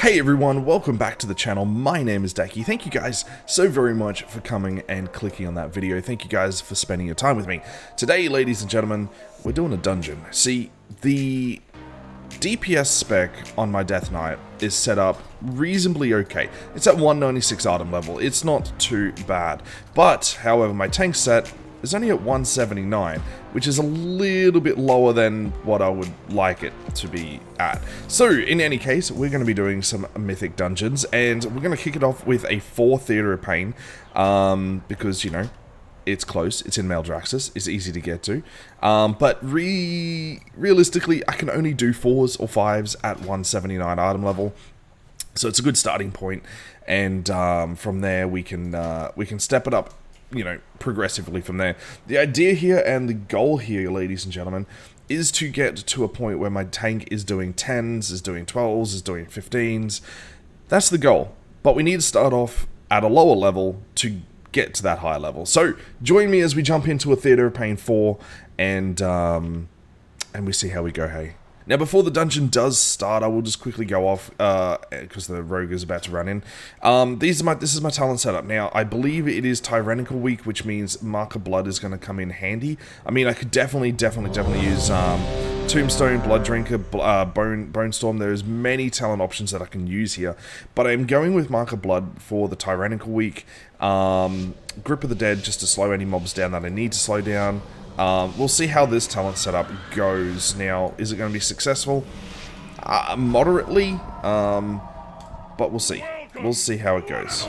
Hey everyone, welcome back to the channel. My name is Daki. Thank you guys so very much for coming and clicking on that video. Thank you guys for spending your time with me. Today, ladies and gentlemen, we're doing a dungeon. See, the DPS spec on my Death Knight is set up reasonably okay. It's at 196 Artem level. It's not too bad. But, however, my tank set is only at 179, which is a little bit lower than what I would like it to be at. So, in any case, we're going to be doing some mythic dungeons, and we're going to kick it off with a 4 Theatre of Pain, because, you know, it's close, it's in Maldraxxus, it's easy to get to, but realistically, I can only do 4s or 5s at 179 Artem level, so it's a good starting point, and from there we can step it up, you know, progressively from there. The idea here and the goal here, ladies and gentlemen, is to get to a point where my tank is doing 10s, is doing 12s, is doing 15s. That's the goal. But we need to start off at a lower level to get to that higher level. So, join me as we jump into a Theatre of Pain 4 and we see how we go, hey. Now, before the dungeon does start, I will just quickly go off, because the rogue is about to run in. This is my talent setup. Now, I believe it is Tyrannical Week, which means Mark of Blood is going to come in handy. I mean, I could definitely use Tombstone, Blood Drinker, Bone Storm. There's many talent options that I can use here. But I'm going with Mark of Blood for the Tyrannical Week. Grip of the Dead, just to slow any mobs down that I need to slow down. We'll see how this talent setup goes. Now, is it going to be successful? Moderately, but we'll see. We'll see how it goes.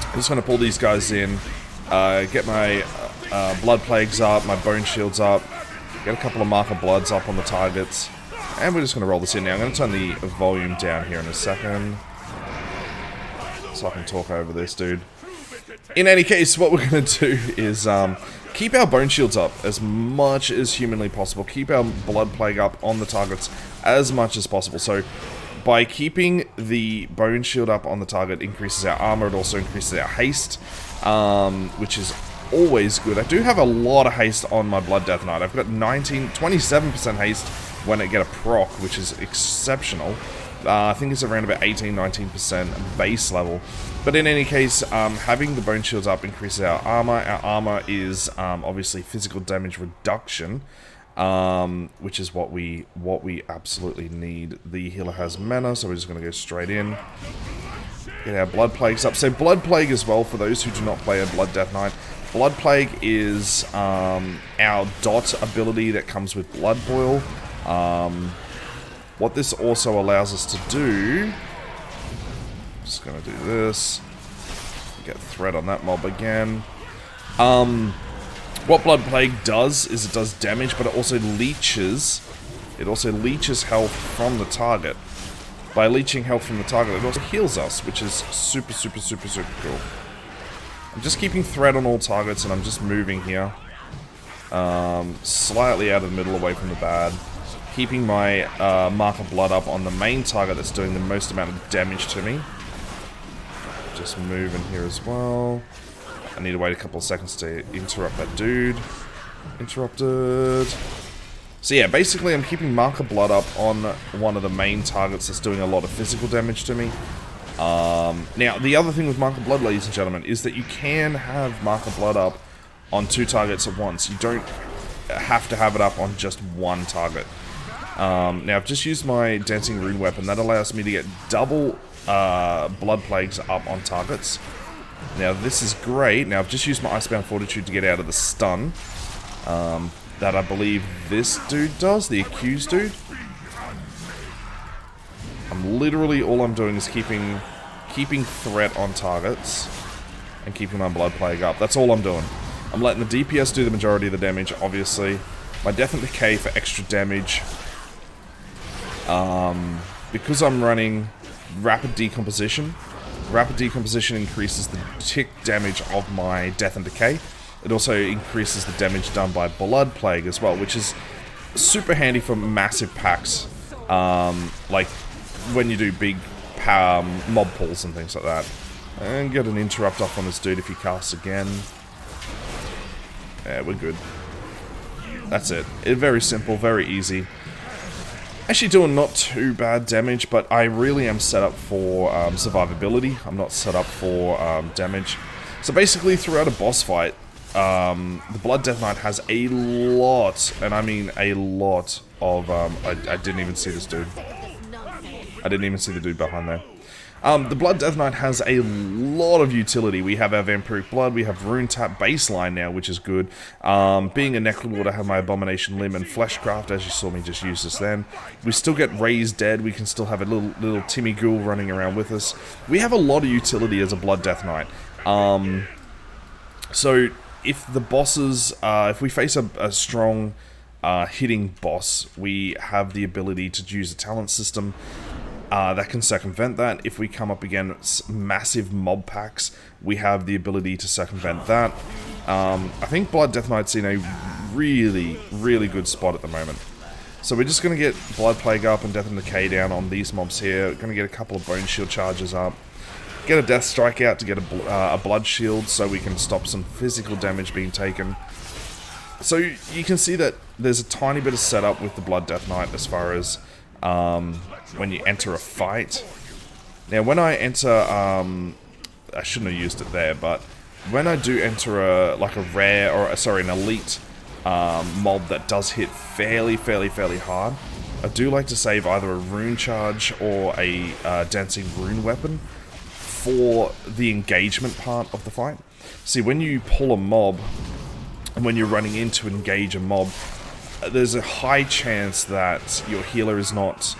I'm just going to pull these guys in, get my Blood Plagues up, my Bone Shields up, get a couple of Mark of Bloods up on the targets, and we're just going to roll this in now. I'm going to turn the volume down here in a second, so I can talk over this dude. In any case, what we're going to do is keep our Bone Shields up as much as humanly possible. Keep our Blood Plague up on the targets as much as possible. So, by keeping the Bone Shield up on the target, increases our armor. It also increases our haste, which is always good. I do have a lot of haste on my Blood Death Knight. I've got 27% haste when I get a proc, which is exceptional. I think it's around about 18-19% base level. But in any case, having the Bone Shields up increases our armor. Our armor is obviously physical damage reduction, which is what we absolutely need. The healer has mana, so we're just going to go straight in. Get our Blood Plagues up. So Blood Plague as well, for those who do not play a Blood Death Knight. Blood Plague is our dot ability that comes with Blood Boil. What this also allows us to do, just going to do this, get threat on that mob again. What Blood Plague does is it does damage, but it also leeches health from the target. By leeching health from the target, it also heals us, which is super cool. I'm just keeping threat on all targets, and I'm just moving here. Slightly out of the middle, away from the bad. Keeping my Mark of Blood up on the main target that's doing the most amount of damage to me. Just moving here as well. I need to wait a couple of seconds to interrupt that dude. Interrupted. So yeah, basically I'm keeping Mark of Blood up on one of the main targets that's doing a lot of physical damage to me. Now, the other thing with Mark of Blood, ladies and gentlemen, is that you can have Mark of Blood up on 2 targets at once. You don't have to have it up on just one target. Now, I've just used my Dancing Rune weapon. That allows me to get double Blood Plagues up on targets. Now, this is great. Now, I've just used my Icebound Fortitude to get out of the stun. That I believe this dude does, the accused dude. Literally, all I'm doing is keeping threat on targets and keeping my Blood Plague up. That's all I'm doing. I'm letting the DPS do the majority of the damage, obviously. My Death and Decay for extra damage. Because I'm running Rapid Decomposition increases the tick damage of my Death and Decay. It also increases the damage done by Blood Plague as well, which is super handy for massive packs, like when you do big mob pulls and things like that. And get an interrupt off on this dude if he casts again. Yeah, we're good. That's it. Very simple, very easy. Actually doing not too bad damage, but I really am set up for survivability. I'm not set up for damage. So basically throughout a boss fight, the Blood Death Knight has a lot, and I mean a lot of, I didn't even see this dude. I didn't even see the dude behind there. The Blood Death Knight has a lot of utility. We have our Vampiric Blood, we have Rune Tap baseline now, which is good. Being a Necrolord, I have my Abomination Limb and Fleshcraft, as you saw me just use this then. We still get Raised Dead, we can still have a little Timmy Ghoul running around with us. We have a lot of utility as a Blood Death Knight. So, if the bosses, if we face a strong hitting boss, we have the ability to use a talent system that can circumvent that. If we come up against massive mob packs, we have the ability to circumvent that. I think Blood Death Knight's in a really, really good spot at the moment. So we're just going to get Blood Plague up and Death and Decay down on these mobs here. Going to get a couple of Bone Shield charges up. Get a Death Strike out to get a Blood Shield so we can stop some physical damage being taken. So you can see that there's a tiny bit of setup with the Blood Death Knight as far as when you enter a fight. Now when I enter, I shouldn't have used it there, but when I do enter an elite mob that does hit fairly hard, I do like to save either a Rune Charge or a Dancing Rune Weapon for the engagement part of the fight. See, when you pull a mob, and when you're running in to engage a mob, there's a high chance that your healer is not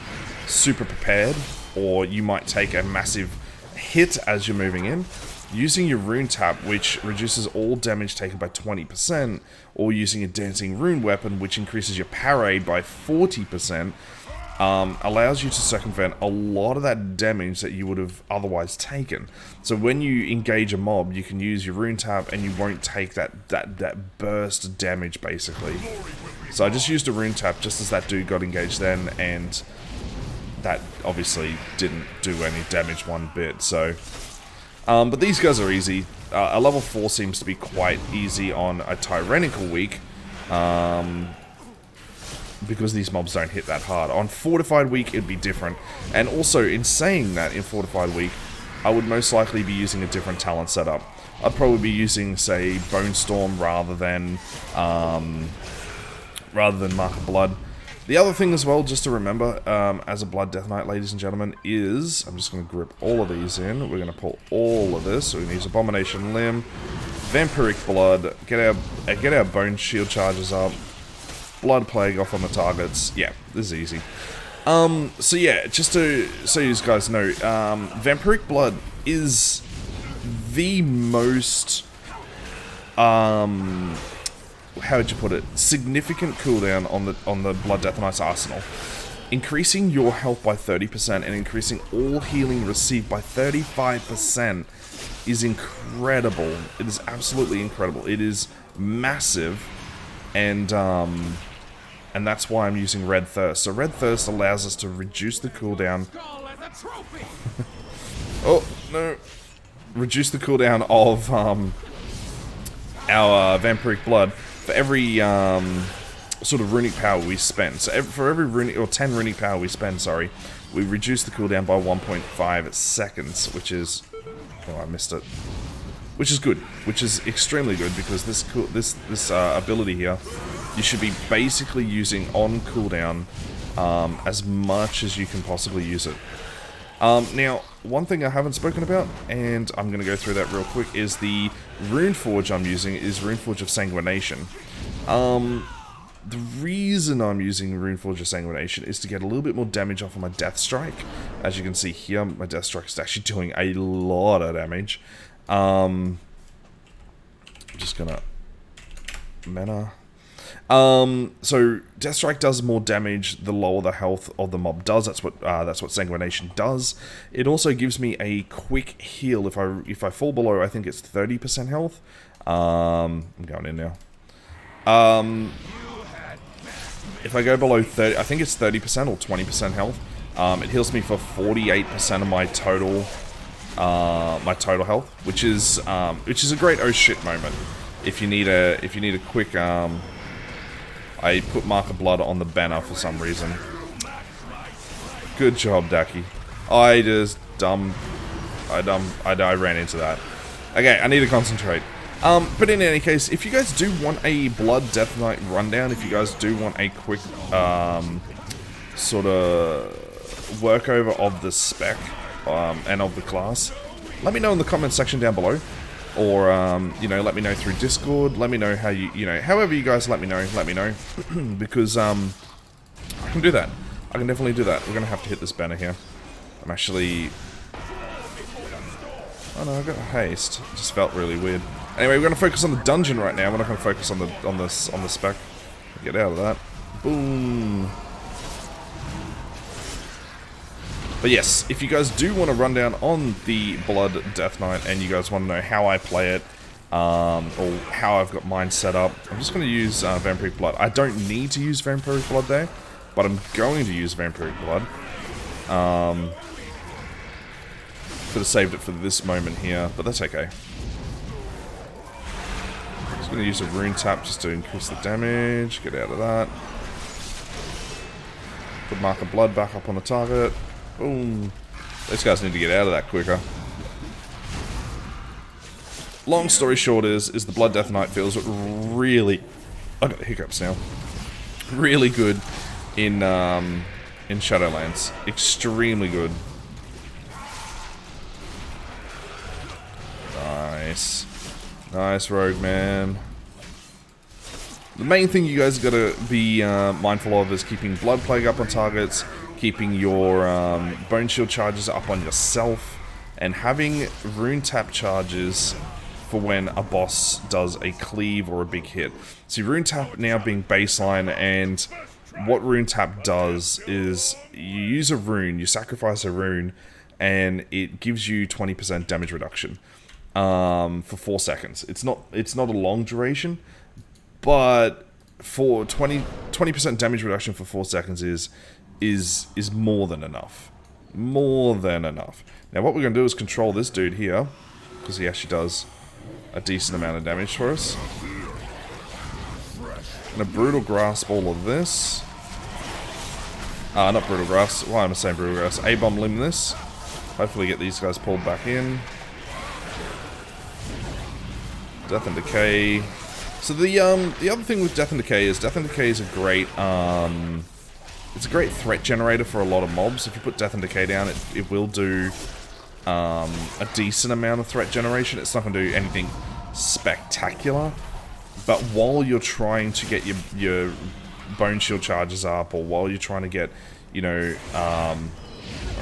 super prepared, or you might take a massive hit as you're moving in. Using your Rune Tap, which reduces all damage taken by 20%, or using a Dancing Rune Weapon, which increases your parry by 40%, allows you to circumvent a lot of that damage that you would have otherwise taken. So when you engage a mob, you can use your Rune Tap and you won't take that burst damage, basically. So I just used a Rune Tap just as that dude got engaged then, and that obviously didn't do any damage one bit, so... but these guys are easy. A level 4 seems to be quite easy on a Tyrannical week, because these mobs don't hit that hard. On Fortified week, it'd be different. And also, in saying that, in Fortified week, I would most likely be using a different talent setup. I'd probably be using, say, Bone Storm rather than Mark of Blood. The other thing as well, just to remember, as a Blood Death Knight, ladies and gentlemen, is... I'm just going to grip all of these in. We're going to pull all of this. So we're going to use Abomination Limb, Vampiric Blood, get our Bone Shield charges up, Blood Plague off on the targets. Yeah, this is easy. So yeah, just so you guys know, Vampiric Blood is the most... how would you put it? Significant cooldown on the Blood Death Knight's arsenal. Increasing your health by 30% and increasing all healing received by 35% is incredible. It is absolutely incredible. It is massive, and that's why I'm using Red Thirst. So Red Thirst allows us to reduce the cooldown. Oh no! Reduce the cooldown of our Vampiric Blood for every sort of runic power we spend. So for every runic, or 10 runic power we spend, sorry, we reduce the cooldown by 1.5 seconds, which is... oh, I missed it. Which is good. Which is extremely good, because this ability here, you should be basically using on cooldown as much as you can possibly use it. Now, one thing I haven't spoken about, and I'm going to go through that real quick, is the Runeforge I'm using is Runeforge of Sanguination. The reason I'm using Runeforge of Sanguination is to get a little bit more damage off of my Death Strike. As you can see here, my Death Strike is actually doing a lot of damage. I'm just gonna... mana... so Death Strike does more damage the lower the health of the mob does. That's what Sanguination does. It also gives me a quick heal if I fall below, I think it's 30% health. I'm going in now. If I go below 30, I think it's 30% or 20% health. It heals me for 48% of my total health, which is a great oh shit moment. If you need a quick I put Mark of Blood on the banner for some reason. Good job, Daki. I ran into that. Okay, I need to concentrate. But in any case, if you guys do want a Blood Death Knight rundown, if you guys do want a quick, sort of workover of the spec, and of the class, let me know in the comment section down below. Or, you know, let me know through Discord. Let me know how you know, however you guys let me know. Because, I can do that. I can definitely do that. We're going to have to hit this banner here. I'm actually... Oh no, I got haste. It just felt really weird. Anyway, we're going to focus on the dungeon right now. We're not going to focus on the spec. Get out of that. Boom. But yes, if you guys do want to run down on the Blood Death Knight and you guys want to know how I play it, or how I've got mine set up, I'm just going to use Vampiric Blood. I don't need to use Vampiric Blood there, but I'm going to use Vampiric Blood. Could have saved it for this moment here, but that's okay. Just going to use a Rune Tap just to increase the damage, get out of that. Put Mark of Blood back up on the target. Boom. Those guys need to get out of that quicker. Long story short is the Blood Death Knight feels really... I got the hiccups now. Really good in Shadowlands. Extremely good. Nice. Nice, Rogue Man. The main thing you guys gotta be mindful of is keeping Blood Plague up on targets, keeping your Bone Shield charges up on yourself, and having Rune Tap charges for when a boss does a cleave or a big hit. See, Rune Tap now being baseline, and what Rune Tap does is you use a rune, you sacrifice a rune, and it gives you 20% damage reduction for 4 seconds. It's not a long duration, but for 20% damage reduction for 4 seconds is more than enough. More than enough. Now what we're going to do is control this dude here, because he actually does a decent amount of damage for us. I'm going to Brutal Grasp all of this. Not Brutal Grasp. Why am I saying Brutal Grasp? A-Bomb Limb this. Hopefully get these guys pulled back in. Death and Decay. So the other thing with Death and Decay is a great it's a great threat generator for a lot of mobs. If you put Death and Decay down, it will do a decent amount of threat generation. It's not going to do anything spectacular, but while you're trying to get your Bone Shield charges up, or while you're trying to get, you know, I'm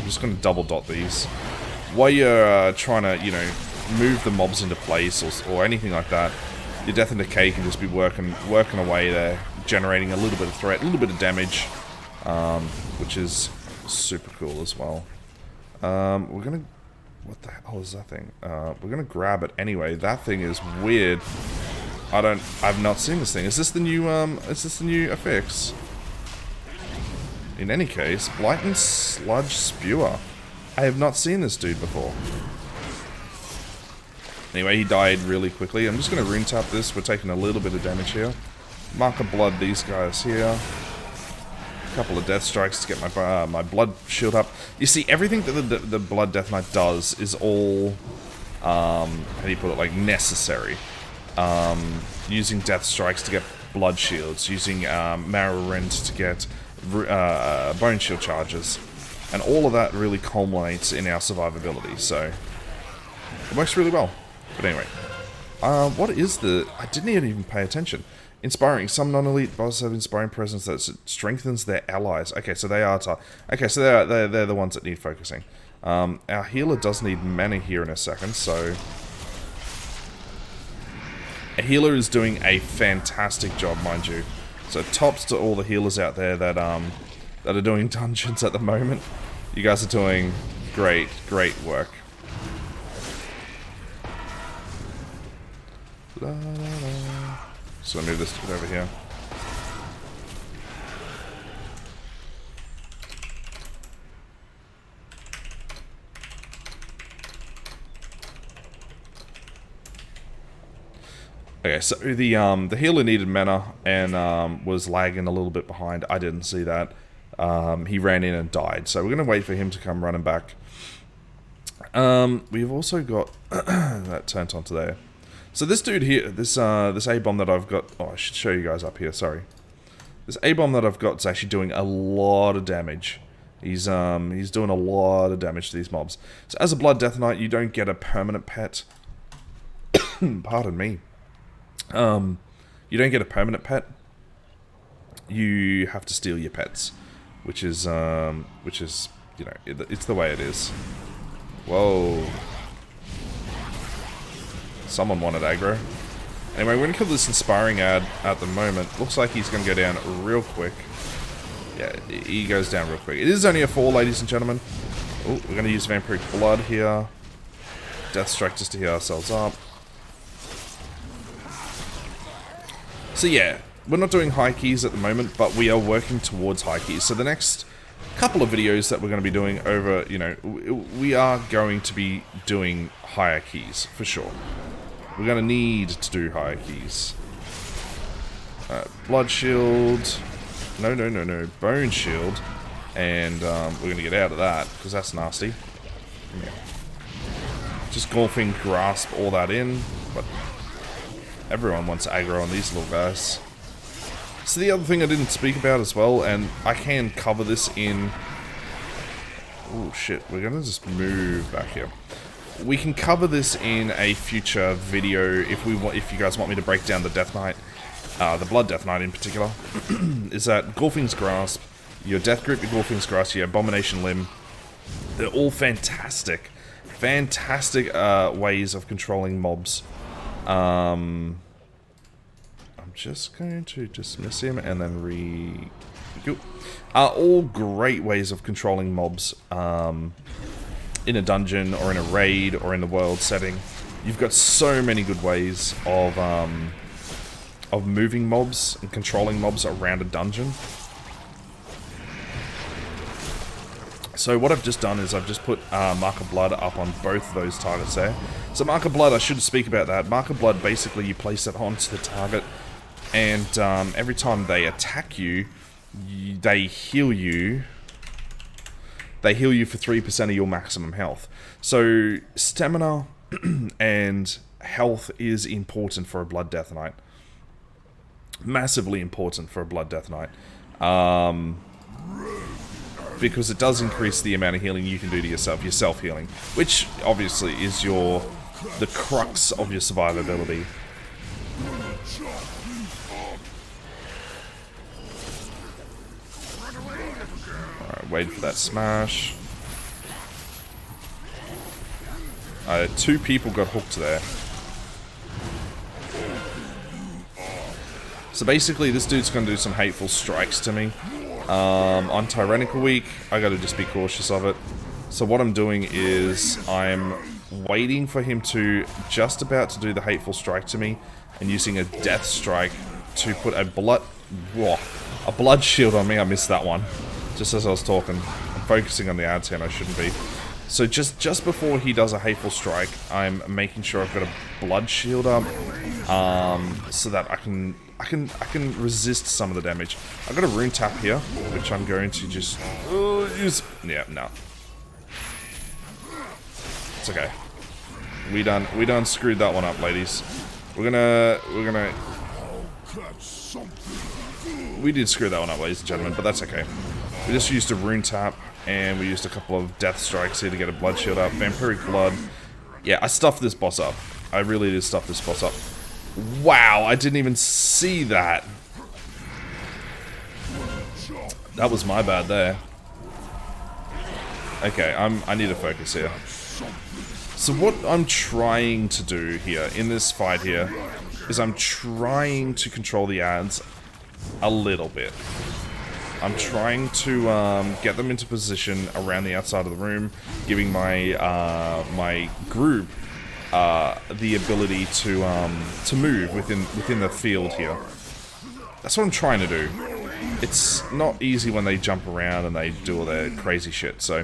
just going to double dot these. While you're trying to, you know, move the mobs into place or anything like that, your Death and Decay can just be working away there, generating a little bit of threat, a little bit of damage, which is super cool as well. We're gonna... What the hell is that thing? We're gonna grab it anyway. That thing is weird. I've not seen this thing. Is this the new affix? In any case, Blighting Sludge Spewer. I have not seen this dude before. Anyway, he died really quickly. I'm just going to Rune Tap this. We're taking a little bit of damage here. Mark of Blood these guys here. A couple of Death Strikes to get my Blood Shield up. You see, everything that the Blood Death Knight does is all, how do you put it, like, necessary. Using Death Strikes to get Blood Shields. Using Marrow Rend to get Bone Shield charges. And all of that really culminates in our survivability, so it works really well. But anyway, what is the... I didn't even pay attention. Inspiring. Some non-elite bosses have inspiring presence that strengthens their allies. Okay, so they are... Okay, so they're the ones that need focusing. Our healer does need mana here in a second, so... A healer is doing a fantastic job, mind you. So tops to all the healers out there that are doing dungeons at the moment. You guys are doing great work. La, la, la. So let me move this dude over here. Okay, so the healer needed mana and was lagging a little bit behind. I didn't see that. He ran in and died. So we're going to wait for him to come running back. We've also got that turned onto there. So this dude here, this A-bomb that I've got, oh, I should show you guys up here, sorry. This A-bomb that I've got is actually doing a lot of damage. He's doing a lot of damage to these mobs. So as a Blood Death Knight, you don't get a permanent pet. Pardon me. You don't get a permanent pet. You have to steal your pets, which is you know, it's the way it is. Whoa. Someone wanted aggro. Anyway, we're going to kill this Inspiring ad at the moment. Looks like he's going to go down real quick. Yeah, he goes down real quick. It is only a 4, ladies and gentlemen. Oh, we're going to use Vampiric Blood here. Death Strike just to heal ourselves up. So yeah, we're not doing high keys at the moment, but we are working towards high keys. So the next couple of videos that we're going to be doing over, you know, we are going to be doing higher keys, for sure. We're going to need to do higher keys. Blood Shield. No. Bone Shield. And we're going to get out of that, because that's nasty. Yeah. Just Golfing Grasp all that in, but everyone wants aggro on these little guys. So the other thing I didn't speak about as well, and I can cover this in... Oh shit, we're going to just move back here. We can cover this in a future video if you guys want me to break down the Death Knight, the Blood Death Knight in particular. Is that Golfing's Grasp, your Death Grip, your Golfing's Grasp, your Abomination Limb. They're all fantastic. Fantastic ways of controlling mobs. I'm just going to dismiss him and then are all great ways of controlling mobs in a dungeon or in a raid or in the world setting. You've got so many good ways of moving mobs and controlling mobs around a dungeon. So what I've just done is I've just put Mark of Blood up on both of those targets there. So Mark of Blood, I should speak about that. Mark of Blood, basically you place it onto the target, and every time they attack you, they heal you. They heal you for 3% of your maximum health. So stamina and health is important for a Blood Death Knight. Massively important for a Blood Death Knight. Because it does increase the amount of healing you can do to yourself, your self-healing, which obviously is the crux of your survivability. Alright, wait for that smash. 2 people got hooked there. So basically this dude's going to do some hateful strikes to me. On Tyrannical Week, I gotta just be cautious of it. So what I'm doing is I'm waiting for him to just about to do the hateful strike to me, and using a death strike to put a blood shield on me. I missed that one just as I was talking. I'm focusing on the ad and I shouldn't be. So just before he does a hateful strike, I'm making sure I've got a blood shield up, so that I can resist some of the damage. I've got a rune tap here, which I'm going to just use. Yeah, no, it's okay. We done screwed that one up, ladies. We did screw that one up, ladies and gentlemen, but that's okay. We just used a rune tap, and we used a couple of death strikes here to get a blood shield up. Vampiric Blood. Yeah, I stuffed this boss up. I really did stuff this boss up. Wow, I didn't even see that. That was my bad there. Okay, I need to focus here. So what I'm trying to do here, in this fight here, is I'm trying to control the ads a little bit. I'm trying to get them into position around the outside of the room, giving my my group the ability to move within the field here. That's what I'm trying to do. It's not easy when they jump around and they do all their crazy shit. So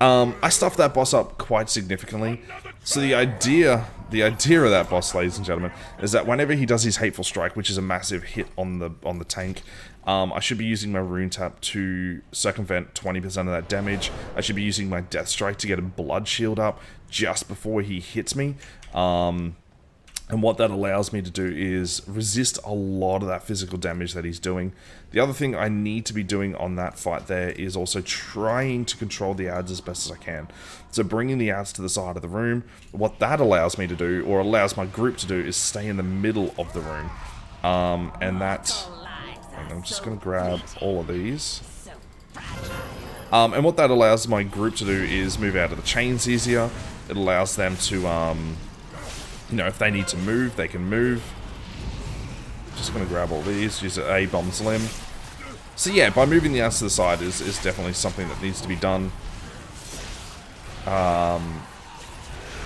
I stuffed that boss up quite significantly. So the idea of that boss, ladies and gentlemen, is that whenever he does his hateful strike, which is a massive hit on the tank, I should be using my Rune Tap to circumvent 20% of that damage. I should be using my Death Strike to get a Blood Shield up just before he hits me. And what that allows me to do is resist a lot of that physical damage that he's doing. The other thing I need to be doing on that fight there is also trying to control the ads as best as I can. So bringing the ads to the side of the room, what that allows me to do, or allows my group to do, is stay in the middle of the room. And that... I'm just going to grab all of these. And what that allows my group to do is move out of the chains easier. It allows them to... you know, if they need to move, they can move. Just going to grab all these, use an A-Bomb's Limb. So yeah, by moving the ads to the side is definitely something that needs to be done. Oh,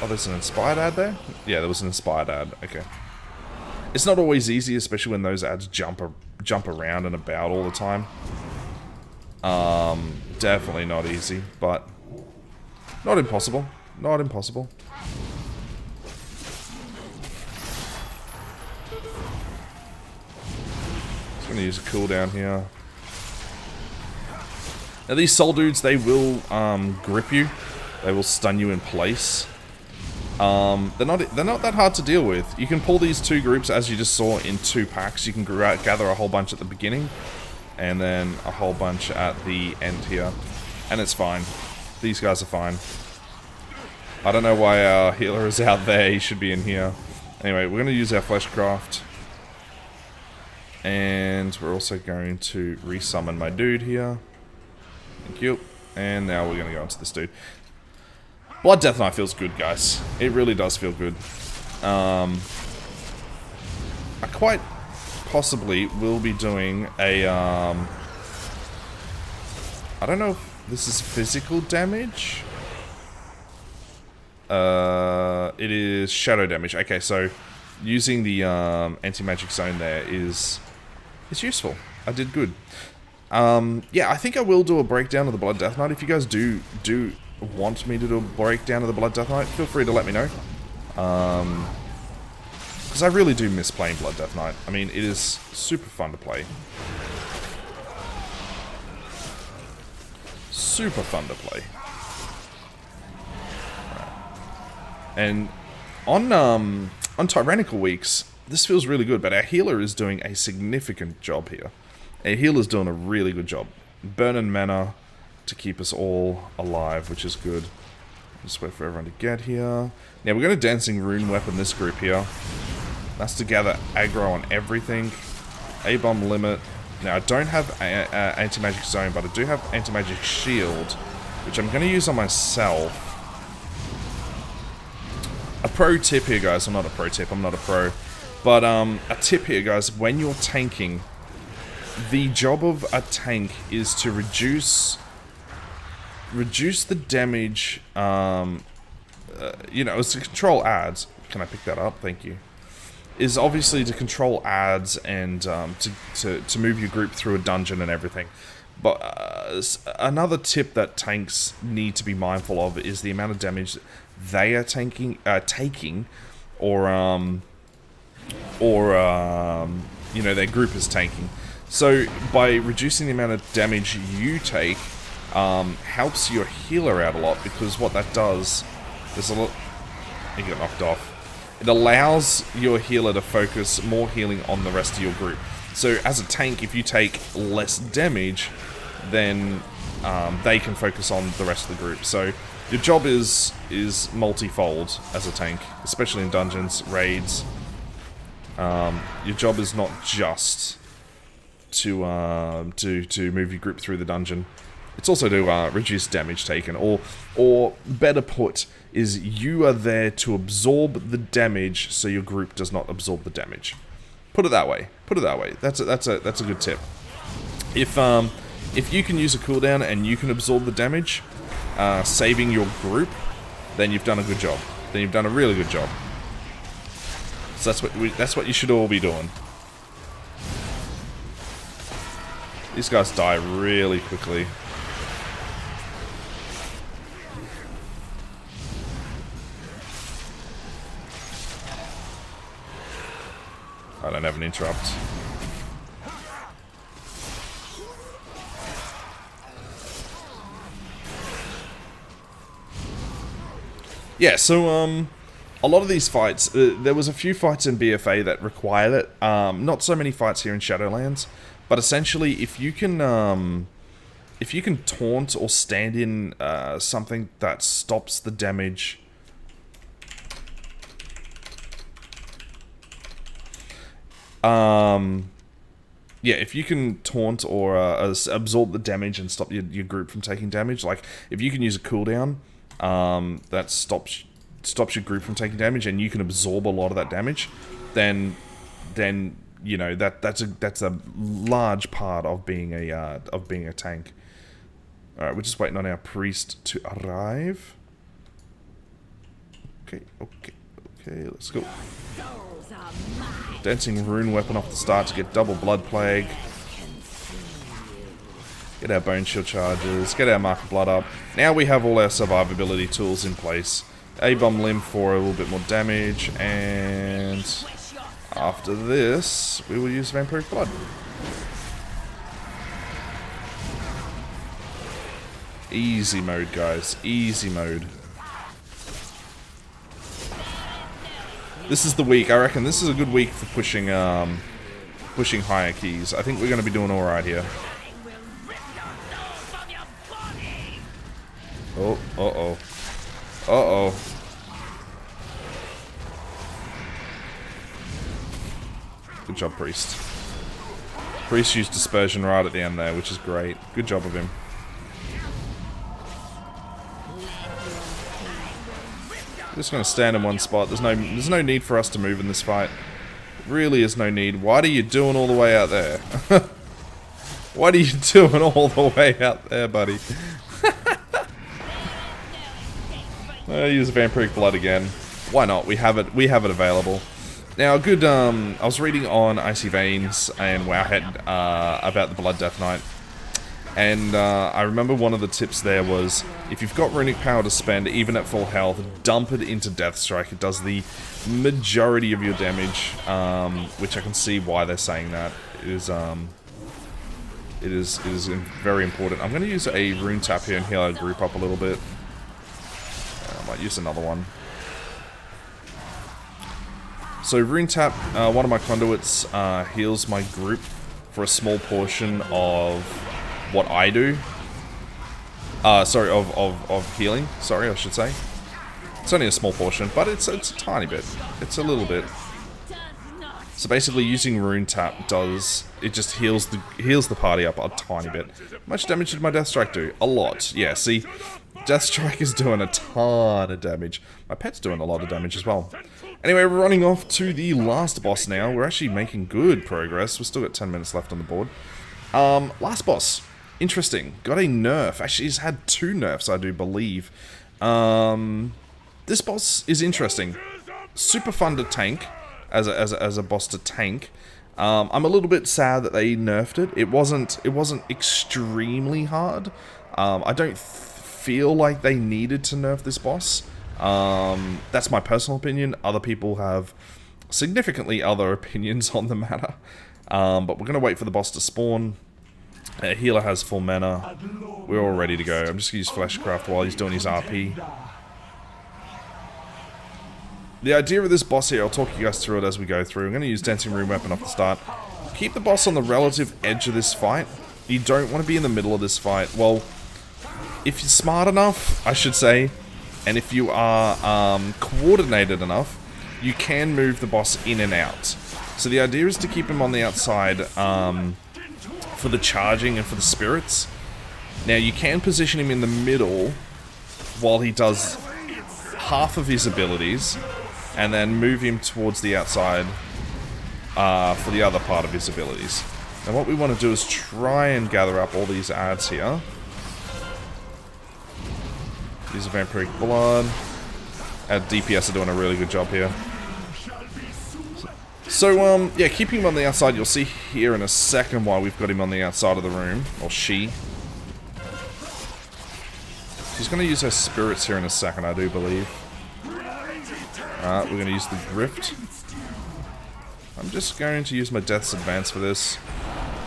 there's an inspired ad there? Yeah, there was an inspired ad, okay. It's not always easy, especially when those ads jump around and about all the time. Definitely not easy, but not impossible. Not impossible. Going to use a cooldown here. Now these soul dudes, they will grip you. They will stun you in place. They're not that hard to deal with. You can pull these two groups, as you just saw, in 2 packs. You can gather a whole bunch at the beginning, and then a whole bunch at the end here, and it's fine. These guys are fine. I don't know why our healer is out there. He should be in here. Anyway, we're going to use our Fleshcraft. And we're also going to resummon my dude here. Thank you. And now we're going to go into this dude. Blood Death Knight feels good, guys. It really does feel good. I quite possibly will be doing a... I don't know if this is physical damage. It is shadow damage. Okay, so using the anti-magic zone there is... it's useful. I did good. Yeah, I think I will do a breakdown of the Blood Death Knight. If you guys do want me to do a breakdown of the Blood Death Knight, feel free to let me know. Because I really do miss playing Blood Death Knight. I mean, it is super fun to play. Super fun to play. And on Tyrannical Weeks, this feels really good, but our healer is doing a significant job here. Our healer's doing a really good job. Burning mana to keep us all alive, which is good. Just wait for everyone to get here. Now, we're going to Dancing Rune Weapon this group here. That's to gather aggro on everything. A-Bomb Limit. Now, I don't have Anti-Magic Zone, but I do have Anti-Magic Shield, which I'm going to use on myself. A pro tip here, guys. I'm not a pro tip. I'm not a pro. But a tip here, guys. When you're tanking, the job of a tank is to reduce the damage. You know, it's to control ads. Can I pick that up? Thank you. Is obviously to control ads and to move your group through a dungeon and everything. But another tip that tanks need to be mindful of is the amount of damage they are taking, or you know, their group is taking. So by reducing the amount of damage you take, helps your healer out a lot, because what that does, there's a lot. You get knocked off. It allows your healer to focus more healing on the rest of your group. So as a tank, if you take less damage, then they can focus on the rest of the group. So your job is multifold as a tank, especially in dungeons, raids. Your job is not just to move your group through the dungeon. It's also to reduce damage taken, or better put, is you are there to absorb the damage so your group does not absorb the damage. Put it that way. Put it that way. That's a good tip. If you can use a cooldown and you can absorb the damage, saving your group, then you've done a good job. Then you've done a really good job. So that's what you should all be doing. These guys die really quickly. I don't have an interrupt. Yeah, so, a lot of these fights, there was a few fights in BFA that required it. Not so many fights here in Shadowlands, but essentially, if you can taunt or stand in something that stops the damage. Yeah, if you can taunt or absorb the damage and stop your group from taking damage, like if you can use a cooldown that stops your group from taking damage, and you can absorb a lot of that damage, then you know that's a large part of being a tank. All right, we're just waiting on our priest to arrive. Okay, let's go. Dancing rune weapon off the start to get double blood plague. Get our bone shield charges. Get our mark of blood up. Now we have all our survivability tools in place. A-bomb limb for a little bit more damage, and after this, we will use vampiric blood. Easy mode, guys. Easy mode. This is the week. I reckon this is a good week for pushing higher keys. I think we're going to be doing all right here. Oh, uh-oh. Good job, Priest. Priest used Dispersion right at the end there, which is great. Good job of him. Just gonna stand in one spot. There's no need for us to move in this fight. Really is no need. What are you doing all the way out there? What are you doing all the way out there, buddy? Use vampiric blood again. Why not? We have it available. Now, good. I was reading on Icy Veins and Wowhead about the Blood Death Knight. And I remember one of the tips there was, if you've got runic power to spend, even at full health, dump it into Deathstrike. It does the majority of your damage, which I can see why they're saying that. It is very important. I'm going to use a rune tap here and heal our group up a little bit. I might use another one. So rune tap, one of my conduits heals my group for a small portion of what I do. Sorry, of healing. Sorry, I should say. It's only a small portion, but it's a tiny bit. It's a little bit. So basically, using rune tap just heals the party up a tiny bit. How much damage did my Deathstrike do? A lot. Yeah. See, Deathstrike is doing a ton of damage. My pet's doing a lot of damage as well. Anyway, we're running off to the last boss now. We're actually making good progress. We've still got 10 minutes left on the board. Last boss. Interesting. Got a nerf. Actually, he's had 2 nerfs, I do believe. This boss is interesting. Super fun to tank, as a boss to tank. I'm a little bit sad that they nerfed it. It wasn't extremely hard. I don't feel like they needed to nerf this boss. That's my personal opinion. Other people have significantly other opinions on the matter. But we're going to wait for the boss to spawn. Healer has full mana. We're all ready to go. I'm just going to use Fleshcraft while he's doing his RP. The idea of this boss here, I'll talk you guys through it as we go through. I'm going to use Dancing Rune Weapon off the start. Keep the boss on the relative edge of this fight. You don't want to be in the middle of this fight. Well, if you're smart enough, I should say, and if you are coordinated enough, you can move the boss in and out. So the idea is to keep him on the outside for the charging and for the spirits. Now you can position him in the middle while he does half of his abilities, and then move him towards the outside for the other part of his abilities. Now what we want to do is try and gather up all these adds here. Use a vampiric blood. Our DPS are doing a really good job here. So, yeah, keeping him on the outside, you'll see here in a second why we've got him on the outside of the room. Or she. She's going to use her spirits here in a second, I do believe. Alright, we're going to use the Grift. I'm just going to use my Death's Advance for this.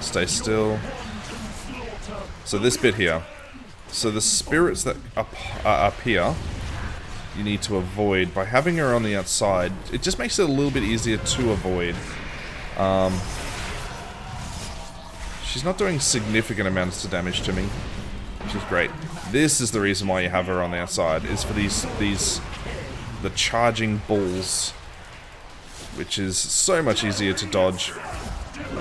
Stay still. So this bit here. So the spirits that are up here you need to avoid. By having her on the outside, it just makes it a little bit easier to avoid. She's not doing significant amounts of damage to me, which is great. This is the reason why you have her on the outside, is for the charging bulls, which is so much easier to dodge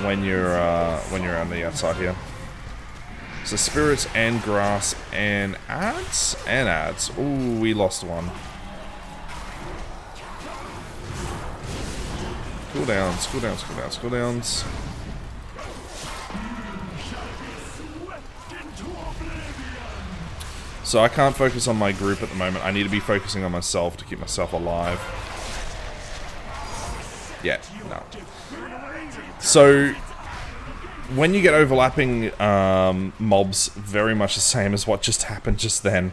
when you're on the outside here. So spirits and grasp and adds and adds. Ooh, we lost one. Cooldowns, cooldowns, cooldowns, cooldowns. So I can't focus on my group at the moment. I need to be focusing on myself to keep myself alive. Yeah, no. So when you get overlapping mobs, very much the same as what just happened just then.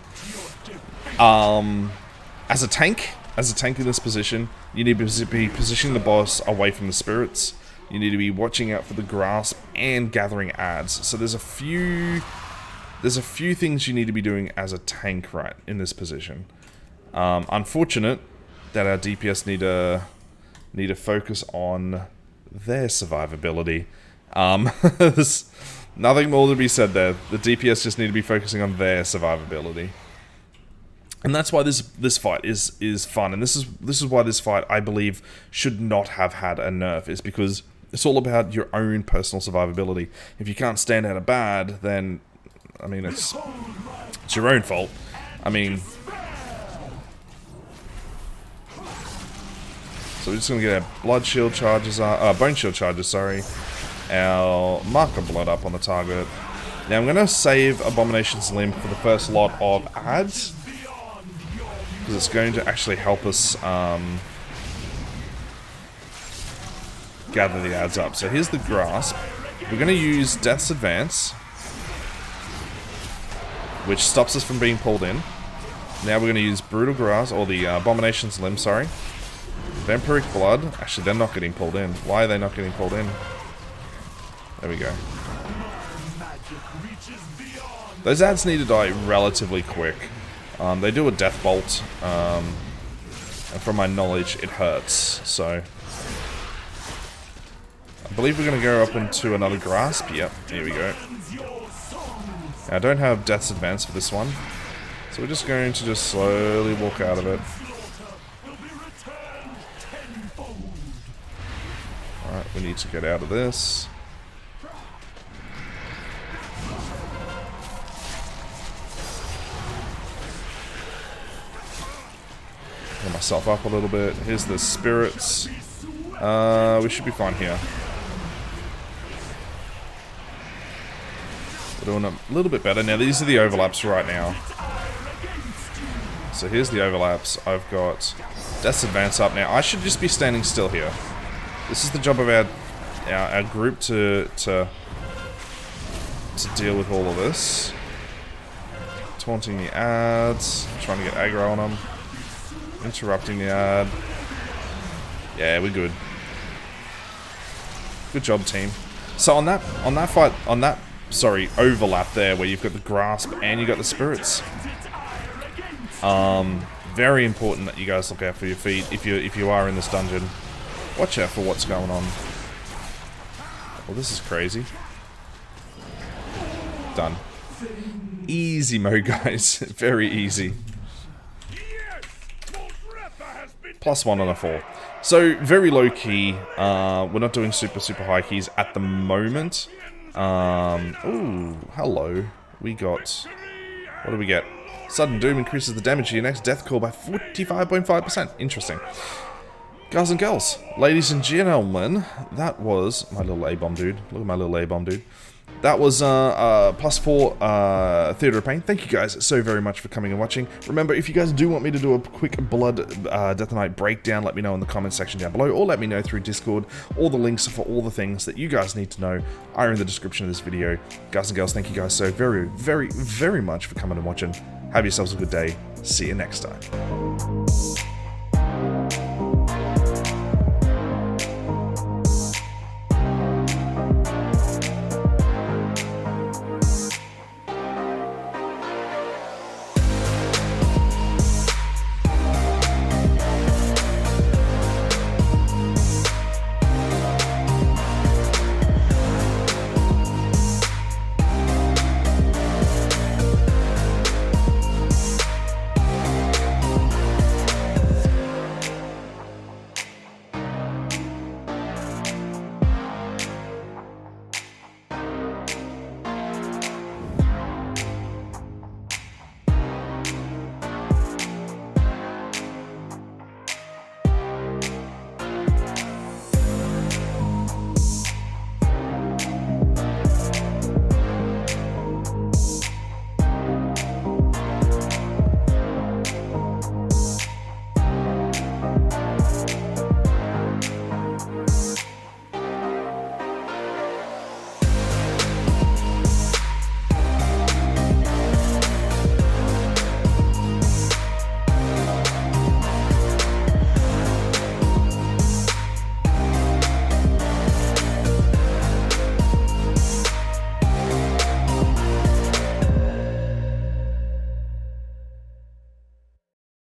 As a tank in this position, you need to be positioning the boss away from the spirits. You need to be watching out for the grasp and gathering adds. So there's a few things you need to be doing as a tank right in this position. Unfortunate that our DPS need to focus on their survivability. There's nothing more to be said there. The DPS just need to be focusing on their survivability. And that's why this fight is fun, and this is why this fight, I believe, should not have had a nerf, is because it's all about your own personal survivability. If you can't stand out a bad, then I mean it's your own fault. I mean, so we're just gonna get our blood shield charges, bone shield charges, sorry, our mark of blood up on the target. Now I'm gonna save Abomination's Limb for the first lot of adds, because it's going to actually help us gather the adds up. So here's the grasp. We're going to use Death's Advance, which stops us from being pulled in. Now we're going to use Brutal Grasp, or the Abomination's Limb, sorry. Vampiric Blood. Actually, they're not getting pulled in. Why are they not getting pulled in? There we go. Those adds need to die relatively quick. They do a death bolt, and from my knowledge, it hurts, so I believe we're going to go up into another grasp. Yep, here we go. Now, I don't have Death's Advance for this one, so we're just going to just slowly walk out of it. Alright, we need to get out of this. Get myself up a little bit. Here's the spirits. We should be fine here. We're doing a little bit better. Now, these are the overlaps right now. So here's the overlaps. I've got Death's Advance up now. I should just be standing still here. This is the job of our group to deal with all of this. Taunting the adds. Trying to get aggro on them. Interrupting the ad. Yeah, we're good. Good job, team. So on that overlap there, where you've got the grasp and you got the spirits. Very important that you guys look out for your feet if you are in this dungeon. Watch out for what's going on. Well, this is crazy. Done. Easy mode, guys. Very easy. +1 on a 4. So, very low key. We're not doing super high keys at the moment. Ooh, hello. We got... What do we get? Sudden Doom increases the damage to your next death call by 45.5%. Interesting. Guys and girls, ladies and gentlemen, that was my little A-bomb dude. Look at my little A-bomb dude. That was +4 Theatre of Pain. Thank you guys so very much for coming and watching. Remember, if you guys do want me to do a quick Blood Death Knight breakdown, let me know in the comment section down below, or let me know through Discord. All the links for all the things that you guys need to know are in the description of this video. Guys and girls, thank you guys so very much for coming and watching. Have yourselves a good day. See you next time.